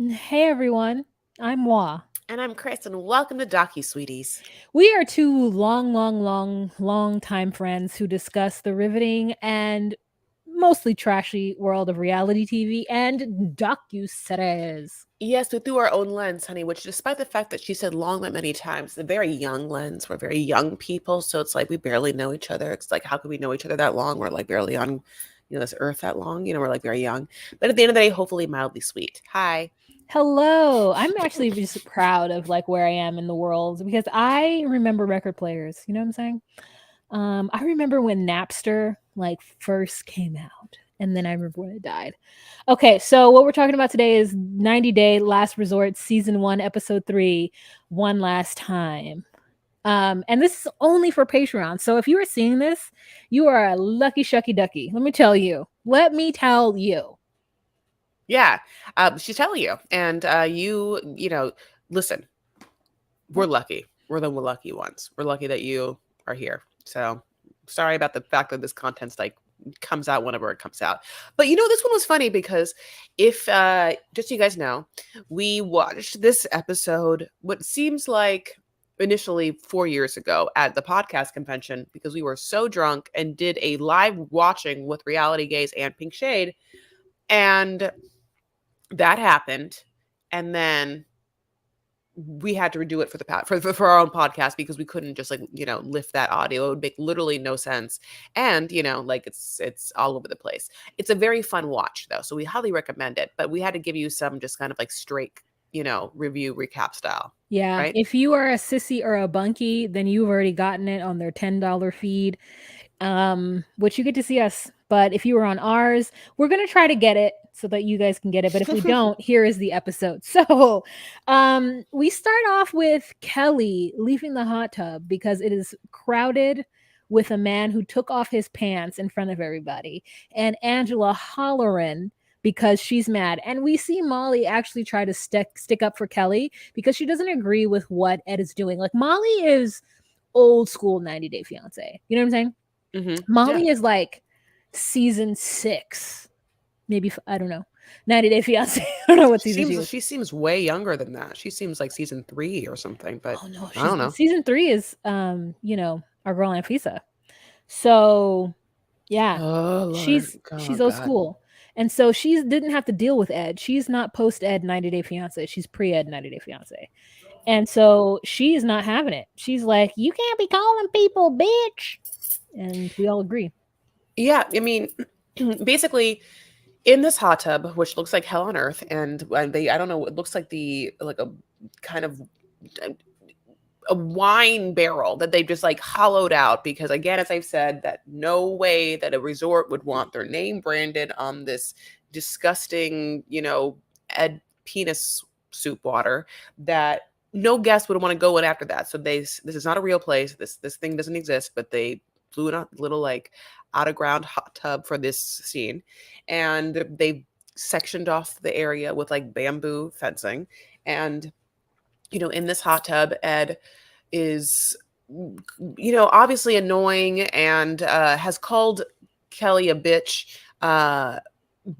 Hey everyone, I'm Wa. And I'm Chris, and welcome to Docu Sweeties. We are two long time friends who discuss the riveting and mostly trashy world of reality TV and docu-series. Yes, we through our own lens, honey, which despite the fact that she said long that many times, the very young lens. We're very young people, so it's like we barely know each other. It's like, how could we know each other that long? We're like barely on, this earth that long. We're like very young. But at the end of the day, hopefully mildly sweet. Hi. Hello. I'm actually just proud of like where I am in the world because I remember record players. You know what I'm saying? I remember when Napster like first came out, and then I remember when it died. Okay, so what we're talking about today is 90 Day Last Resort, Season 1, Episode 3, One Last Time. And this is only for Patreon. So if you are seeing this, you are a lucky shucky ducky. Let me tell you. Let me tell you. Yeah, she's telling you. And listen, we're lucky. We're the lucky ones. We're lucky that you are here. So sorry about the fact that this content's like comes out whenever it comes out. But this one was funny because if just so you guys know, we watched this episode what seems like initially 4 years ago at the podcast convention because we were so drunk and did a live watching with Reality Gaze and Pink Shade. And that happened. And then we had to redo it for for our own podcast because we couldn't just lift that audio. It would make literally no sense, and like it's all over the place. It's a very fun watch though, so we highly recommend it. But we had to give you some just kind of like straight review recap style, Yeah, right? if you are a sissy or a bunkie, then you've already gotten it on their $10 feed, which you get to see us. But if you were on ours, we're gonna try to get it so that you guys can get it. But if we don't, here is the episode. So, we start off with Kelly leaving the hot tub because it is crowded with a man who took off his pants in front of everybody, and Angela hollering because she's mad. And we see Molly actually try to stick up for Kelly because she doesn't agree with what Ed is doing. Like Molly is old school 90 Day Fiance. You know what I'm saying? Yeah, Molly is like season 6, maybe I don't know. 90 Day Fiance. I don't know what season she was. she seems way younger than that. She seems like season 3 or something, but Oh no, I she's don't know. season 3 is our girl Anfisa. So yeah, Oh Lord, she's oh old God. school. And so she didn't have to deal with Ed. She's not post Ed 90 Day Fiance. She's pre Ed 90 Day Fiance. And so she's not having it. She's like, you can't be calling people bitch. And we all agree. Yeah, I mean, basically, in this hot tub, which looks like hell on earth, and they, I don't know, it looks like like a kind of a wine barrel that they've just like hollowed out because, again, as I've said, that no way that a resort would want their name branded on this disgusting, Ed penis soup water that no guest would want to go in after that. So this is not a real place. This thing doesn't exist, but they flew in a little like out of ground hot tub for this scene, and they sectioned off the area with like bamboo fencing. And in this hot tub, Ed is, obviously annoying and has called Kelly a bitch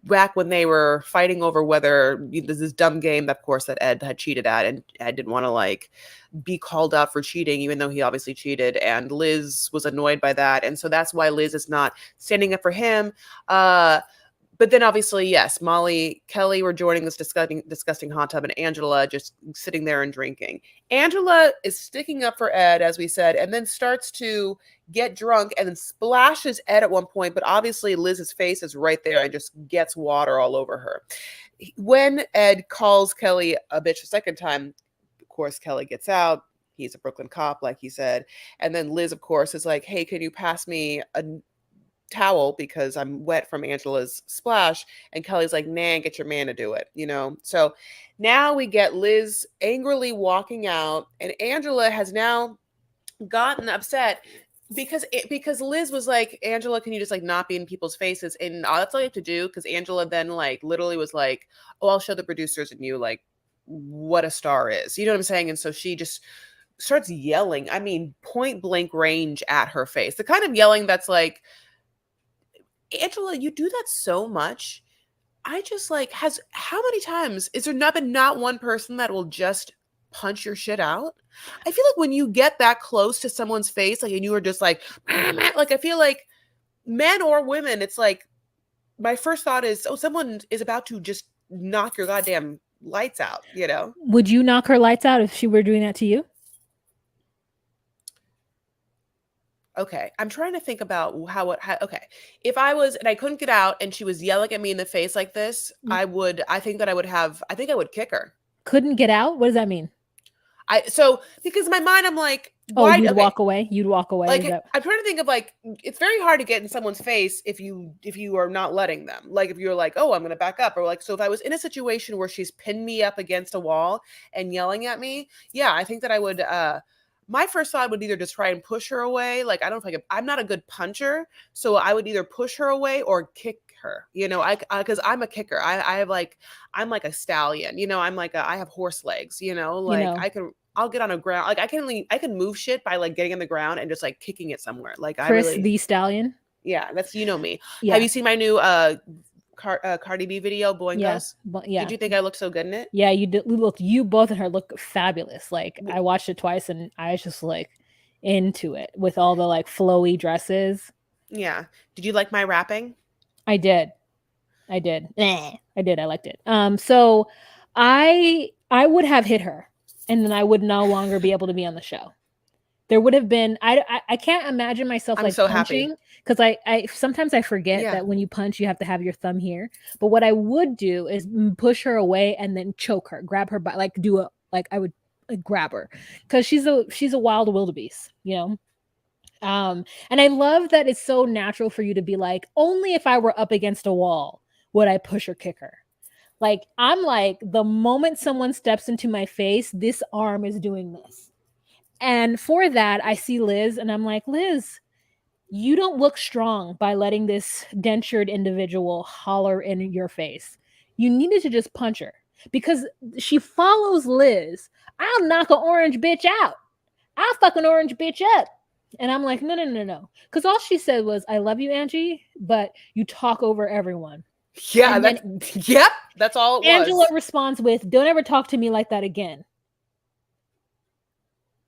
back when they were fighting over whether this dumb game, that, of course, that Ed had cheated at, and Ed didn't want to like be called out for cheating, even though he obviously cheated. And Liz was annoyed by that. And so that's why Liz is not standing up for him. But then obviously, yes, Molly, Kelly were joining this disgusting hot tub, and Angela just sitting there and drinking. Angela is sticking up for Ed, as we said, and then starts to get drunk and then splashes Ed at one point. But obviously, Liz's face is right there and just gets water all over her. When Ed calls Kelly a bitch a second time, of course, Kelly gets out. He's a Brooklyn cop, like he said. And then Liz, of course, is like, hey, can you pass me a towel because I'm wet from Angela's splash? And Kelly's like, nah, get your man to do it. So now we get Liz angrily walking out, and Angela has now gotten upset because Liz was like, Angela, can you just like not be in people's faces? And that's all you have to do. Because Angela then like literally was like, oh, I'll show the producers and you like what a star is. You know what I'm saying? And so she just starts yelling. I mean, point blank range at her face. The kind of yelling that's like, Angela, you do that so much I just like has how many times is there not been not one person that will just punch your shit out? I feel like when you get that close to someone's face, like and you are just like I feel like men or women, it's like my first thought is, oh, someone is about to just knock your goddamn lights out, you know? Would you knock her lights out if she were doing that to you? Okay. I'm trying to think about okay. If I was and I couldn't get out and she was yelling at me in the face like this, I think that I think I would kick her. Couldn't get out? What does that mean? So because in my mind I'm like, Oh, why you'd okay, walk away. You'd walk away. Is like that I'm trying to think of like it's very hard to get in someone's face if you are not letting them. Like if you're like, oh, I'm gonna back up, or like so if I was in a situation where she's pinned me up against a wall and yelling at me, yeah, I think that I would my first thought would either just try and push her away. Like I don't know if I'm not a good puncher, so I would either push her away or kick her. You know, I because I'm a kicker. I have like I'm like a stallion. You know, I'm like I have horse legs. You know, you like know, I'll get on a ground. Like I can move shit by like getting in the ground and just like kicking it somewhere. Like I Chris really the Stallion? yeah, that's you know me. Have Yeah, you seen my new Cardi B video yeah, Boingos? but Did yeah, you think I looked so good in it? yeah. You did. Look, you both and her look fabulous. Like I watched it twice, and I was just like into it with all the like flowy dresses. Yeah. Did you like my rapping? I did. I did. I did. I liked it. So I would have hit her, and then I would no longer be able to be on the show. There would have been I can't imagine myself I'm like so happy. punching because I sometimes I forget Yeah. that when you punch you have to have your thumb here. But what I would do is push her away and then choke her, grab her by like do a like I would like, grab her because she's a wild wildebeest, you know. And I love that it's so natural for you to be like, only if I were up against a wall would I push or kick her. Like, I'm like, the moment someone steps into my face, this arm is doing this. And for that, I see Liz and I'm like, Liz, you don't look strong by letting this dentured individual holler in your face. You needed to just punch her because she follows Liz. I'll knock an orange bitch out. I'll fuck an orange bitch up. And I'm like, no, no, no, no. Because all she said was, I love you, Angie, but you talk over everyone. Yeah, And then that's yep, that's all it Angela was. responds with, don't ever talk to me like that again.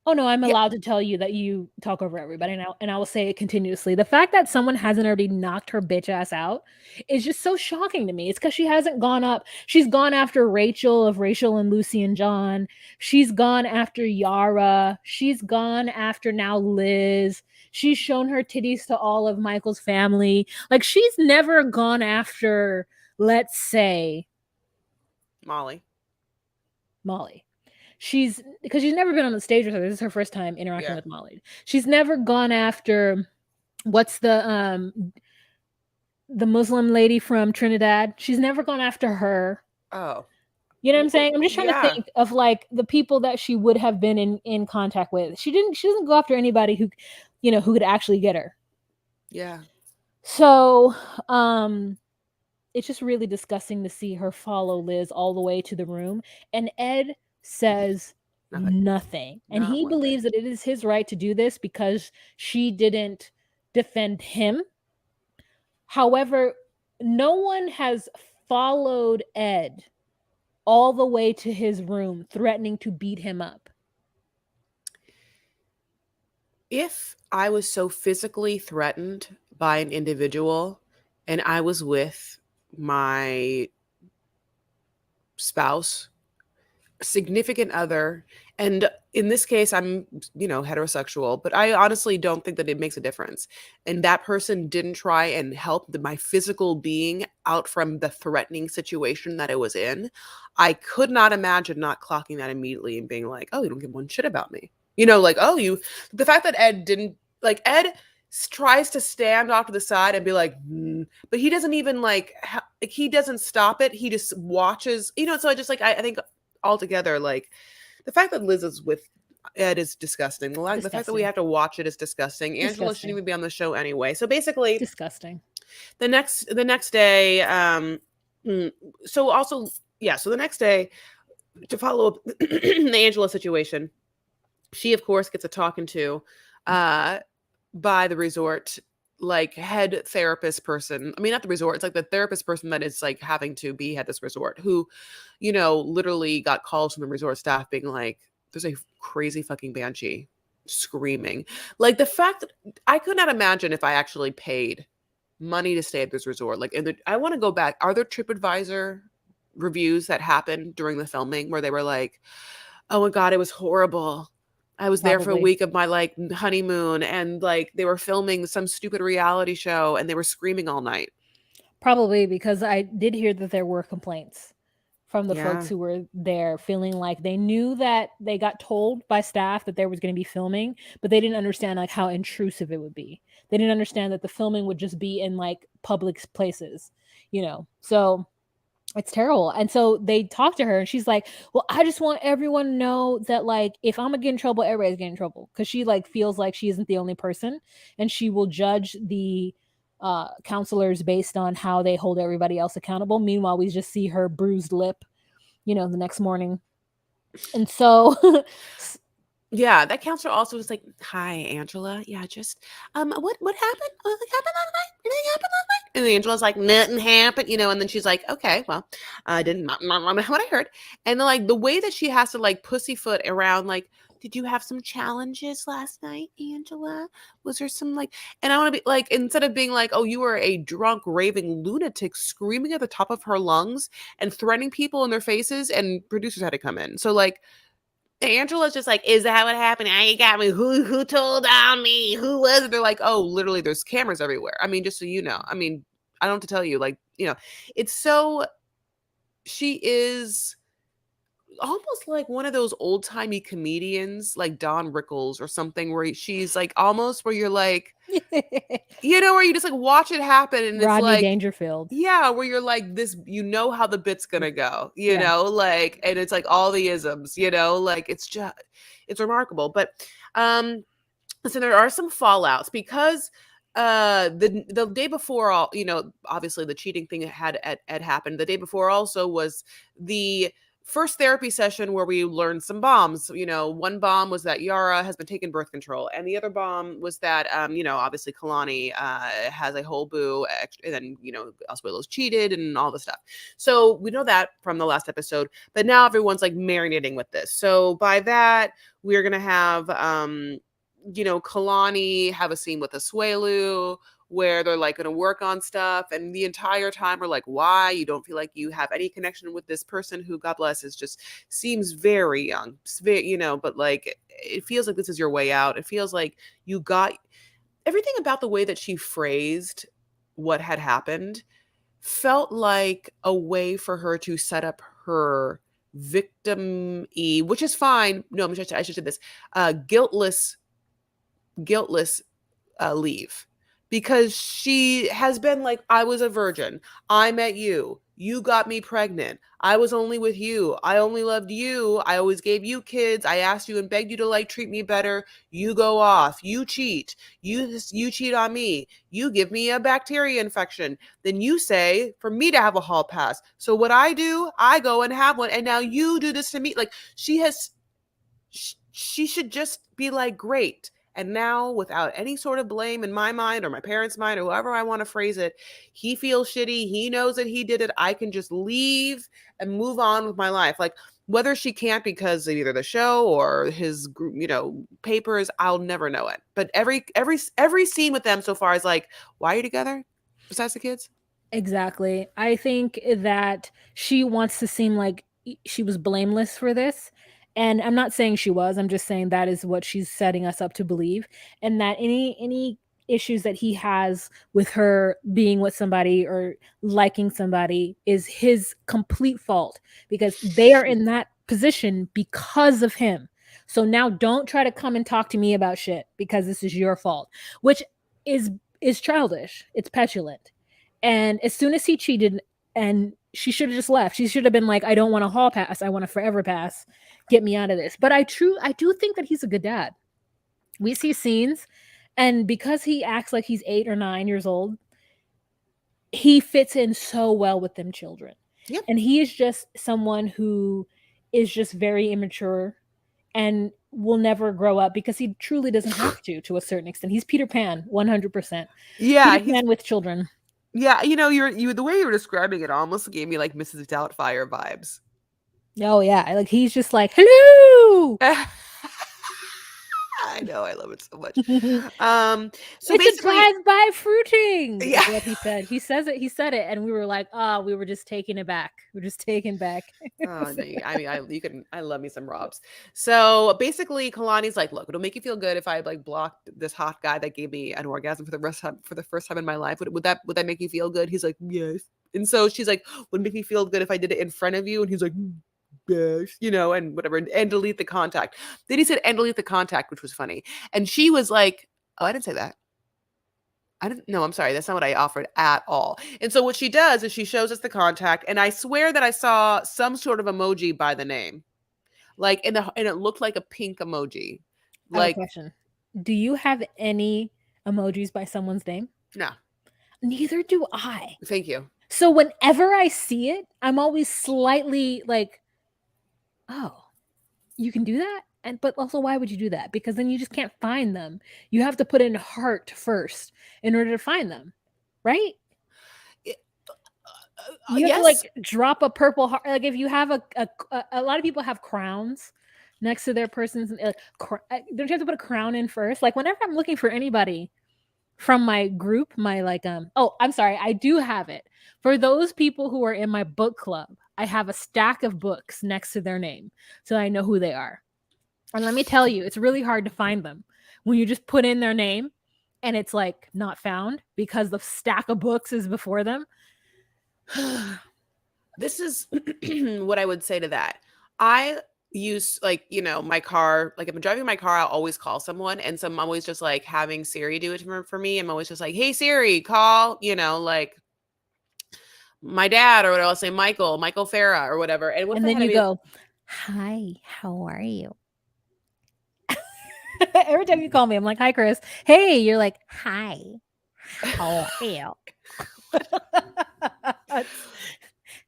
Oh no, I'm Yeah. allowed to tell you that you talk over everybody, and I will say it continuously. The fact that someone hasn't already knocked her bitch ass out is just so shocking to me. It's because she hasn't gone up. She's gone after Rachel of Rachel and Lucy and John. She's gone after Yara. She's gone after now Liz. She's shown her titties to all of Michael's family. Like she's never gone after, let's say, Molly. Molly. She's because she's never been on the stage with her. This is her first time interacting Yeah. with Molly. She's never gone after what's the Muslim lady from Trinidad. She's never gone after her. Oh. You know what I'm saying? I'm just trying to Yeah. think of like the people that she would have been in contact with. She doesn't go after anybody who who could actually get her. Yeah. So, it's just really disgusting to see her follow Liz all the way to the room. And Ed says Nothing. nothing. And Not he one thing. believes that it is his right to do this because she didn't defend him. However, no one has followed Ed all the way to his room, threatening to beat him up. If I was so physically threatened by an individual and I was with my spouse, significant other, and in this case I'm, you know, heterosexual, but I honestly don't think that it makes a difference. And that person didn't try and help my physical being out from the threatening situation that it was in. I could not imagine not clocking that immediately and being like, "Oh, you don't give one shit about me." You know, like, "Oh, you." The fact that Ed didn't like Ed tries to stand off to the side and be like, but he doesn't even like he doesn't stop it. He just watches, you know. So I just like I think altogether, like the fact that Liz is with Ed is disgusting. The fact that we Disgusting. have to watch it is disgusting. Angela shouldn't Disgusting. even be on the show anyway. So basically, Disgusting. the next day, so also yeah, so the next day to follow up the Angela situation, she of course gets a talking to by the resort like head therapist person. I mean, not the resort. It's like the therapist person that is like having to be at this resort who, literally got calls from the resort staff being like, there's a crazy fucking banshee screaming. Like the fact that I could not imagine if I actually paid money to stay at this resort. Like, I want to go back. Are there TripAdvisor reviews that happened during the filming where they were like, oh my God, it was horrible. I was there for a Probably. week of my like honeymoon and like they were filming some stupid reality show and they were screaming all night. Probably because I did hear that there were complaints from the folks Yeah. who were there, feeling like they knew that they got told by staff that there was going to be filming, but they didn't understand like how intrusive it would be. They didn't understand that the filming would just be in like public places, So it's terrible. And so they talked to her and she's like, well, I just want everyone to know that like if I'm gonna get in trouble, everybody's getting in trouble. Cause she like feels like she isn't the only person and she will judge the counselors based on how they hold everybody else accountable. Meanwhile, we just see her bruised lip, the next morning. And so Yeah, that counselor also was like, "Hi, Angela. Yeah, just what happened? What happened last night? Anything happened last night?" And the Angela's like, "Nothing happened," and then she's like, "Okay, well, I didn't what I heard." And then, like the way that she has to like pussyfoot around, like, "Did you have some challenges last night, Angela? Was there some like?" And I want to be like, instead of being like, "Oh, you were a drunk, raving lunatic, screaming at the top of her lungs and threatening people in their faces," and producers had to come in. So like Angela's just like, "Is that what happened? Now you got me. Who told on me? Who was it?" They're like, "Oh, literally, there's cameras everywhere." I mean, just so you know. I mean, I don't have to tell you, like, it's so she is almost like one of those old-timey comedians, like Don Rickles or something, where she's like almost where you're like, where you just like watch it happen and it's Rodney like, Dangerfield. yeah, where you're like this, how the bit's gonna go, Yeah. like, and it's like all the isms, like it's remarkable. But so there are some fallouts because the day before, all obviously the cheating thing had happened. The day before also was the first therapy session where we learned some bombs. One bomb was that Yara has been taking birth control, and the other bomb was that obviously Kalani has a whole boo, and then Asuelo's cheated and all this stuff. So we know that from the last episode, but now everyone's like marinating with this. So by that, we're gonna have Kalani have a scene with Asuelu where they're like going to work on stuff. And the entire time we're like, why? You don't feel like you have any connection with this person who, God bless, is just seems very young, but like it feels like this is your way out. It feels like you got everything about the way that she phrased what had happened felt like a way for her to set up her victim e, which is fine. No, I should say this. Guiltless leave, because she has been like, I was a virgin, I met you, you got me pregnant, I was only with you, I only loved you, I always gave you kids, I asked you and begged you to like treat me better, you go off, you cheat, you cheat on me, you give me a bacteria infection, then you say for me to have a hall pass, so what I do, I go and have one, and now you do this to me. Like she should just be like, great. And now, without any sort of blame in my mind or my parents' mind or whoever I want to phrase it, he feels shitty. He knows that he did it. I can just leave and move on with my life. Like, whether she can't because of either the show or his, papers, I'll never know it. But every scene with them so far is like, why are you together? Besides the kids? Exactly. I think that she wants to seem like she was blameless for this. And I'm not saying she was. I'm just saying that is what she's setting us up to believe. And that any issues that he has with her being with somebody or liking somebody is his complete fault because they are in that position because of him. So now don't try to come and talk to me about shit because this is your fault, which is is childish. It's petulant. And as soon as he cheated, and she should have just left. She should have been like, I don't want a hall pass. I want a forever pass. Get me out of this. But I do think that he's a good dad. We see scenes, and because he acts like he's 8 or 9 years old, he fits in so well with them children. Yep. And he is just someone who is just very immature and will never grow up because he truly doesn't have to a certain extent. He's Peter Pan, 100%. Yeah, Peter he's Pan with children. yeah, you the way you were describing it almost gave me like Mrs. Doubtfire vibes. Oh yeah, like he's just like, hello. I know, I love it so much. It's So a basically, drive-by fruiting yeah. is what he said. He said it, and we were like, oh, we were just taken aback. We're just taken back. Oh, no, I mean, I love me some Robs. So basically, Kalani's like, look, it'll make you feel good if I like blocked this hot guy that gave me an orgasm for the first time in my life. Would that make you feel good? He's like, yes. And so she's like, would it make me feel good if I did it in front of you? And he's like, yes, and whatever, and delete the contact. Then he said, and delete the contact, which was funny. And she was like, oh, I didn't say that. I didn't no, I'm sorry. That's not what I offered at all. And so what she does is she shows us the contact, and I swear that I saw some sort of emoji by the name. Like and it looked like a pink emoji. I have a Like, question. Do you have any emojis by someone's name? no, Neither do I. thank you. So whenever I see it, I'm always slightly like, oh, you can do that? And but also why would you do that? Because then you just can't find them. You have to put in heart first in order to find them. Right? It- You have to yes. like drop a purple heart. Like if you have a lot of people have crowns next to their person's don't you have to put a crown in first? Like whenever I'm looking for anybody from my group, my like oh, I'm sorry, I do have it. For those people who are in my book club, I have a stack of books next to their name so I know who they are. And let me tell you, it's really hard to find them when you just put in their name and it's like not found because the stack of books is before them. This is what I would say to that. I use like, my car, like if I'm driving my car, I'll always call someone. And so I'm always just like having Siri do it for me. I'm always just like, hey Siri, call, like my dad or what I'll say Michael Farah or whatever. And what if And I then had to you be go, hi, how are you? Every time you call me, I'm like, hi, Chris. Hey, you're like, hi, how are you?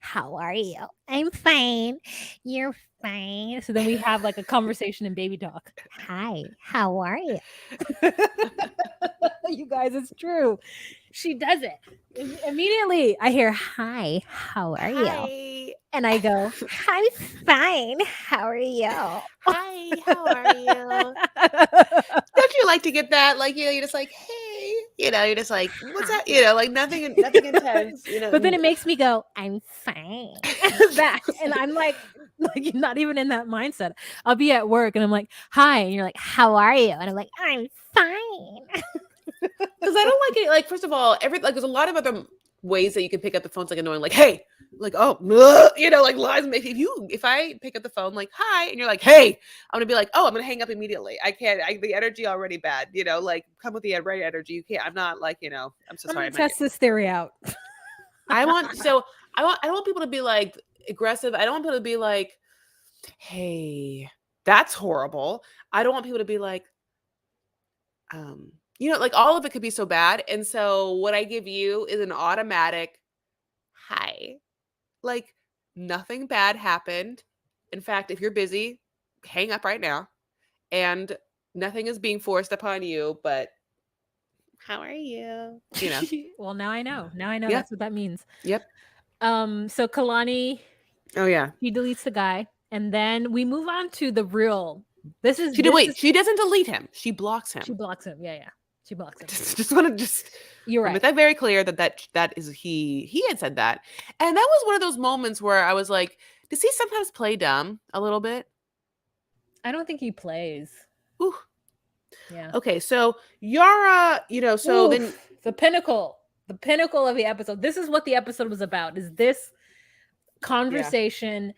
How are you? I'm fine. You're fine. So then we have like a conversation in baby talk. Hi, how are you? You guys, it's true. She does it. Immediately, I hear, hi, how are you? hi, And I go, I'm fine. How are you? hi, how are you? Don't you like to get that? Like, you're just like, hey, you're just like, what's that? Like nothing intense, But then it makes me go, I'm fine. That, and I'm like not even in that mindset. I'll be at work and I'm like, hi, and you're like, how are you? And I'm like, I'm fine. Because I don't like it. Like, first of all, there's a lot of other ways that you can pick up the phone's like annoying, like, hey, like, oh, like lies. If I pick up the phone, like, hi, and you're like, hey, I'm gonna be like, oh, I'm gonna hang up immediately. I can't. The energy already bad. Like, come with the right energy. You can't. I'm not like, I'm so I'm sorry. gonna test this theory out. I want. So I don't want people to be like aggressive. I don't want people to be like, hey, that's horrible. I don't want people to be like, like all of it could be so bad. And so what I give you is an automatic hi. Like nothing bad happened. In fact, if you're busy, hang up right now. And nothing is being forced upon you, but how are you? Well, now I know. Now I know Yep. that's what that means. Yep. So Kalani, Oh yeah. he deletes the guy, and then we move on to the real. This is She did wait, she doesn't delete him. She blocks she him. blocks him. Yeah, she blocks him. Just want to You're make right. that very clear that is he had said that. And that was one of those moments where I was like, does he sometimes play dumb a little bit? I don't think he plays. Ooh. Yeah. Okay, so Yara, so Oof, then the pinnacle of the episode. This is what the episode was about. Is this conversation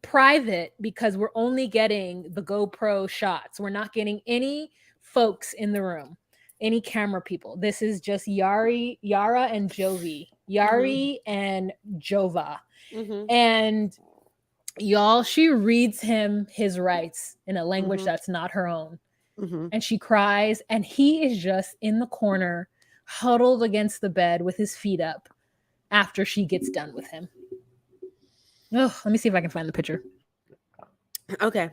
private because we're only getting the GoPro shots. We're not getting any folks in the room, any camera people. This is just Yara and Jovi. Yari and Jova. Mm-hmm. And y'all, she reads him his rights in a language Mm-hmm. that's not her own. Mm-hmm. And she cries, and he is just in the corner, huddled against the bed with his feet up after she gets done with him. Oh, let me see if I can find the picture. Okay.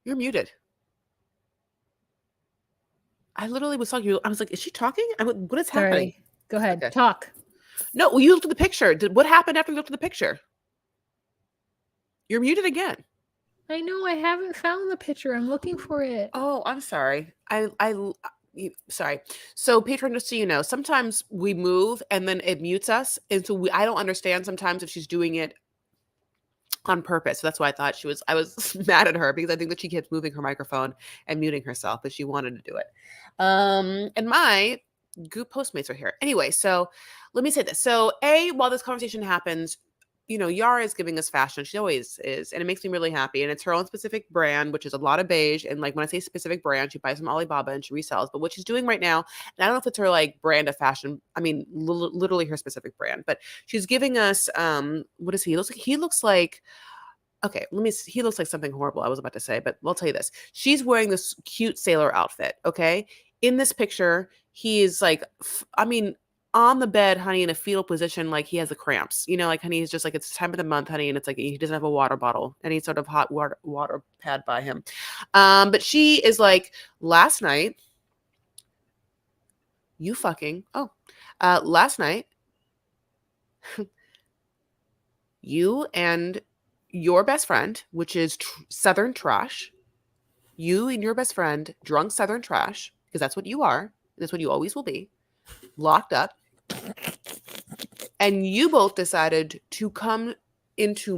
You're muted. I literally was talking. I was like, "Is she talking? What is happening?" Sorry. Go ahead. Okay. Talk. No, well, you looked at the picture. What happened after you looked at the picture? You're muted again. I know I haven't found the picture. I'm looking for it. Oh, I'm sorry. Sorry. So, patron, just so you know, sometimes we move and then it mutes us, and so I don't understand sometimes if she's doing it on purpose. So that's why I thought I was mad at her because I think that she kept moving her microphone and muting herself, but she wanted to do it. And my Goop Postmates are here. Anyway, so let me say this. So, while this conversation happens, Yara is giving us fashion. She always is. And it makes me really happy. And it's her own specific brand, which is a lot of beige. And like when I say specific brand, she buys from Alibaba and she resells. But what she's doing right now, and I don't know if it's her like brand of fashion. I mean, literally her specific brand, but she's giving us, what is he? He looks like, okay, let me see. He looks like something horrible I was about to say, but I'll tell you this. She's wearing this cute sailor outfit, okay? In this picture, he is like, I mean, on the bed, honey, in a fetal position, like he has the cramps. Like, honey, he's just like, it's time of the month, honey, and it's like he doesn't have a water bottle, any sort of hot water pad by him. But she is like, last night, last night, you and your best friend, which is Southern Trash, you and your best friend, drunk Southern Trash, because that's what you are, that's what you always will be, locked up, and you both decided to come into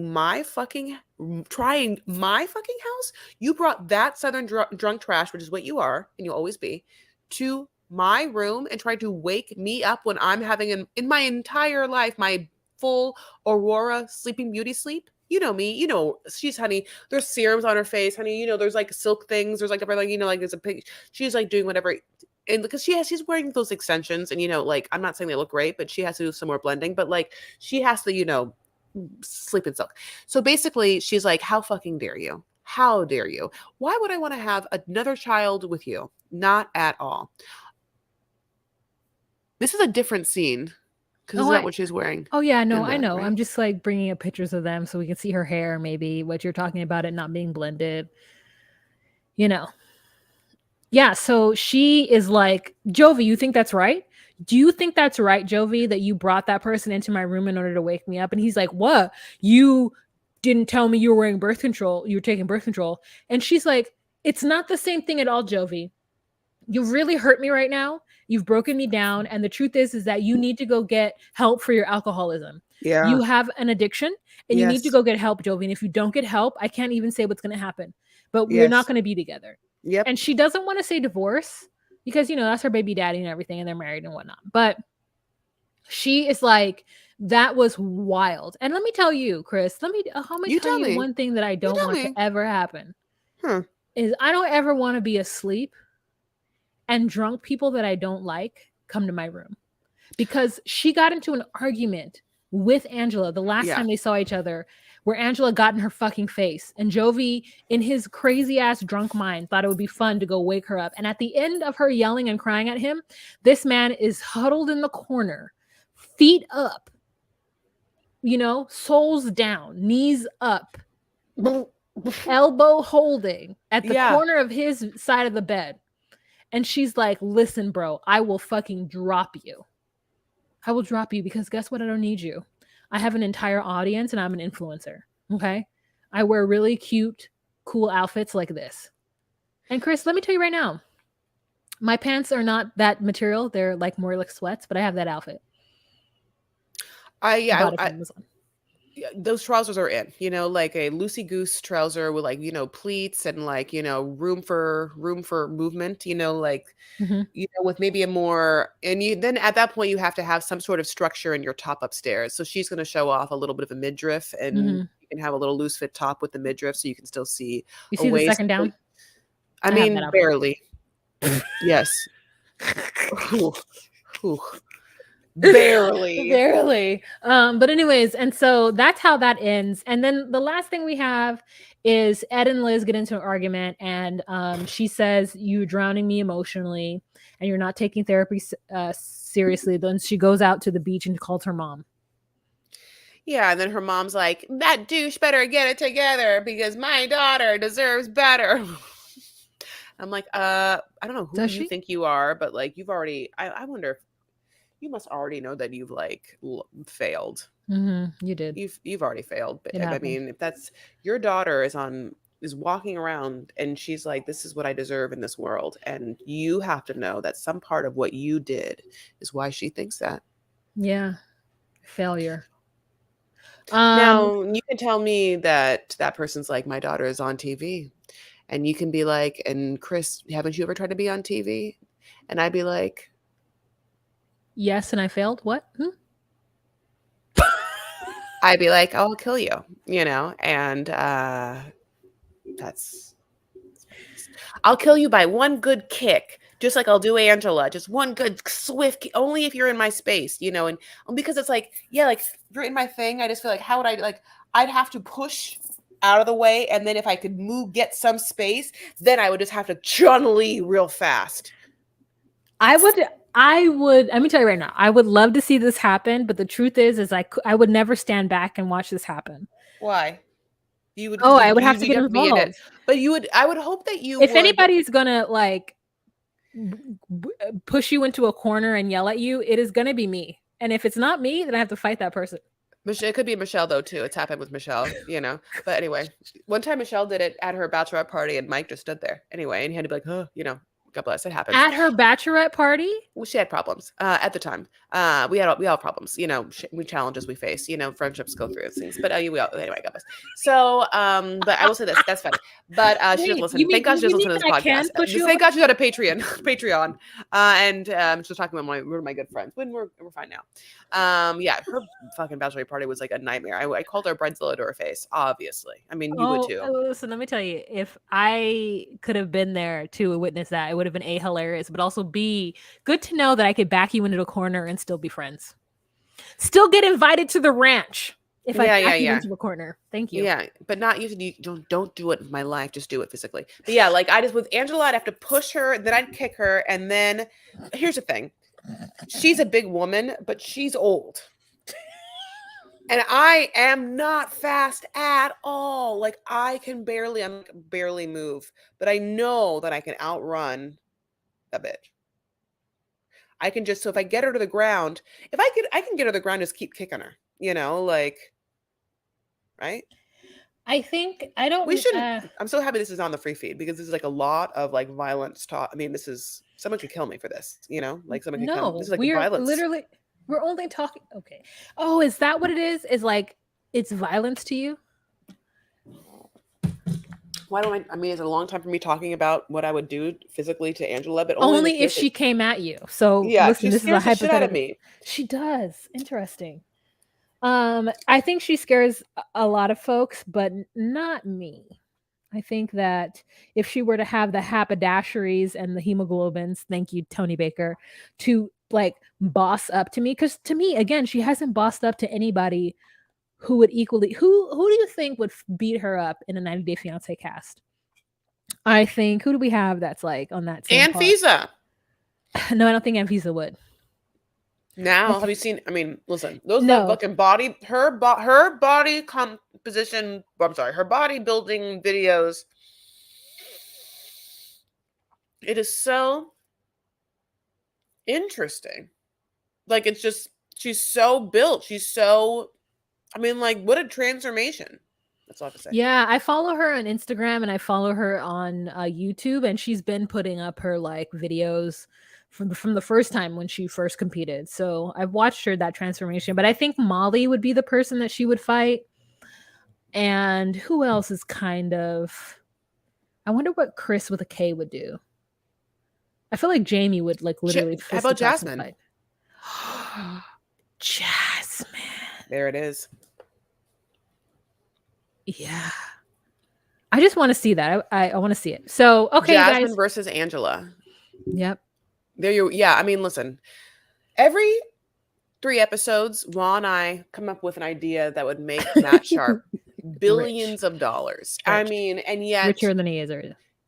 trying my fucking house. You brought that Southern drunk trash, which is what you are, and you'll always be, to my room and tried to wake me up when I'm having in my entire life, my full Aurora Sleeping Beauty sleep. You know me, she's, honey, there's serums on her face, honey, there's like silk things, there's like everything, like there's a pig, she's like doing whatever, and because she's wearing those extensions, and like, I'm not saying they look great, but she has to do some more blending, but like she has to sleep in silk. So basically she's like, how fucking dare you, how dare you, why would I want to have another child with you? Not at all. This is a different scene because is that what she's wearing? Oh yeah, no, I know. Right? I'm just like bringing up pictures of them so we can see her hair, maybe what you're talking about, it not being blended. Yeah, so she is like, Jovi, you think that's right? Do you think that's right, Jovi, that you brought that person into my room in order to wake me up? And he's like, what? You didn't tell me you were wearing birth control. You were taking birth control. And she's like, it's not the same thing at all, Jovi. You've really hurt me right now. You've broken me down. And the truth is that you need to go get help for your alcoholism. Yeah. You have an addiction and you need to go get help, Jovi. And if you don't get help, I can't even say what's going to happen. But we're not going to be together. Yep. And she doesn't want to say divorce because, that's her baby daddy and everything, and they're married and whatnot. But she is like, that was wild. And let me tell you, Chris, how much tell you one thing that I don't want to ever happen is I don't ever want to be asleep and drunk people that I don't like come to my room, because she got into an argument with Angela the last time they saw each other, where Angela got in her fucking face, and Jovi, in his crazy ass drunk mind, thought it would be fun to go wake her up. And at the end of her yelling and crying at him, this man is huddled in the corner, feet up, soles down, knees up, elbow holding at the corner of his side of the bed. And she's like, listen, bro, I will fucking drop you. I will drop you because guess what? I don't need you. I have an entire audience and I'm an influencer. Okay. I wear really cute, cool outfits like this. And Chris, let me tell you right now, my pants are not that material. They're like more like sweats, but I have that outfit. Those trousers are in, like a loosey goose trouser with like, pleats and like, room for movement, like, with maybe a more, and then at that point you have to have some sort of structure in your top upstairs. So she's going to show off a little bit of a midriff, and you can have a little loose fit top with the midriff so you can still see. You see the second down? I mean, barely. Yes. Ooh. Barely. Barely. But anyways, and so that's how that ends. And then the last thing we have is Ed and Liz get into an argument, and she says, "You drowning me emotionally, and you're not taking therapy seriously." Then she goes out to the beach and calls her mom. Yeah, and then her mom's like, that douche better get it together because my daughter deserves better. I'm like, I don't know who Does you she? think you are, but like you've already I wonder if you must already know that you've like failed. You did. You've already failed. It But I happened. mean, if that's your daughter is walking around and she's like, this is what I deserve in this world, and you have to know that some part of what you did is why she thinks that. Yeah. Failure. Now, you can tell me that that person's like, my daughter is on TV. And you can be like, and Chris, haven't you ever tried to be on TV? And I'd be like, Yes, and I failed. What? I'd be like, oh, I'll kill you, and that's I'll kill you by one good kick, just like I'll do Angela, just one good swift kick, only if you're in my space, and because it's like, yeah, like if you're in my thing, I just feel like, how would I, like, I'd have to push out of the way, and then if I could get some space, then I would just have to Chun-Li real fast. I would, let me tell you right now, I would love to see this happen, but the truth is I would never stand back and watch this happen. Why? You would, Oh, I would have to you'd get have to be in it, involved. but I would hope that you If would. anybody's gonna like push you into a corner and yell at you, it is gonna be me. And if it's not me, then I have to fight that person. It could be Michelle though too. It's happened with Michelle, But anyway, one time Michelle did it at her bachelorette party, and Mike just stood there anyway, and he had to be like, "Oh, God bless, it happens." At her bachelorette party? Well, she had problems at the time. We all have problems, we challenges we face, friendships go through things. But we all, anyway, God bless. So, but I will say this, that's funny. But she doesn't listen. Thank God she doesn't listen to this podcast. Thank God she's got a Patreon. And she's talking about one of my good friends. When we're fine now. Yeah, her fucking bachelorette party was like a nightmare. I called her Bridezilla to her face, obviously. I mean, you would too. Listen, let me tell you, if I could have been there to witness that, it would have been A, hilarious, but also B, good to know that I could back you into a corner and still be friends. Still get invited to the ranch if I back you into a corner. Thank you. Yeah, but not usually. Don't do it in my life. Just do it physically. But yeah, like with Angela, I'd have to push her, then I'd kick her, and then here's the thing: she's a big woman, but she's old. And I am not fast at all. Like I'm barely move, but I know that I can outrun a bitch. I can so if I get her to the ground, I can get her to the ground, just keep kicking her, like, right? I think I don't. We shouldn't. I'm so happy this is on the free feed because this is like a lot of like violence talk. I mean, someone could kill me for this, like someone could come. This is like violence. Literally, we're only talking. Okay. Oh, is that what it is? Is like it's violence to you? Why don't I mean, it's a long time for me talking about what I would do physically to Angela, but only if she came at you. So yeah, listen, this is a hypothetical. Shit out of me. She does. Interesting. I think she scares a lot of folks, but not me. I think that if she were to have the haberdasheries and the hemoglobins, thank you, Tony Baker, to like boss up to me, because to me, again, she hasn't bossed up to anybody who would equally. Who do you think would beat her up in a 90 Day Fiance cast? I think, who do we have that's like on that same Anfisa. No, I don't think Anfisa would. Now, have you seen? I mean, listen, those fucking body, her body composition. I'm sorry, her bodybuilding videos. It is so interesting. Like it's just she's so built. She's so. I mean, like what a transformation. That's all I have to say. Yeah, I follow her on Instagram and I follow her on YouTube, and she's been putting up her like videos from the first time when she first competed. So I've watched her that transformation, but I think Molly would be the person that she would fight. And who else is kind of, I wonder what Chris with a K would do. I feel like Jamie would like literally. How about Jasmine? Jasmine. There it is. Yeah. I just want to see that. I want to see it. So, okay, Jasmine guys. versus Angela. Yep. Yeah, I mean, listen. Every 3 episodes, Juan and I come up with an idea that would make Matt Sharp billions of dollars. I Rich. mean, Richer than he is.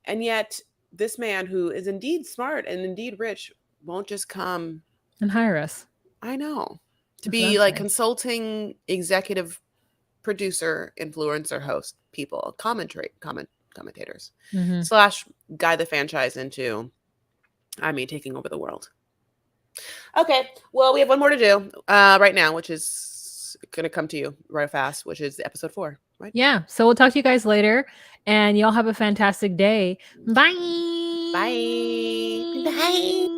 and yet this man who is indeed smart and indeed rich won't just come, And hire us. I know, to That's what be I'm like saying. consulting executive producer, influencer, host, people, commentators, Mhm. / guide the franchise into, I mean, taking over the world. Okay, well, we have one more to do right now, which is going to come to you right fast, which is episode 4, right? Yeah. So we'll talk to you guys later, and y'all have a fantastic day. Bye. Bye. Bye.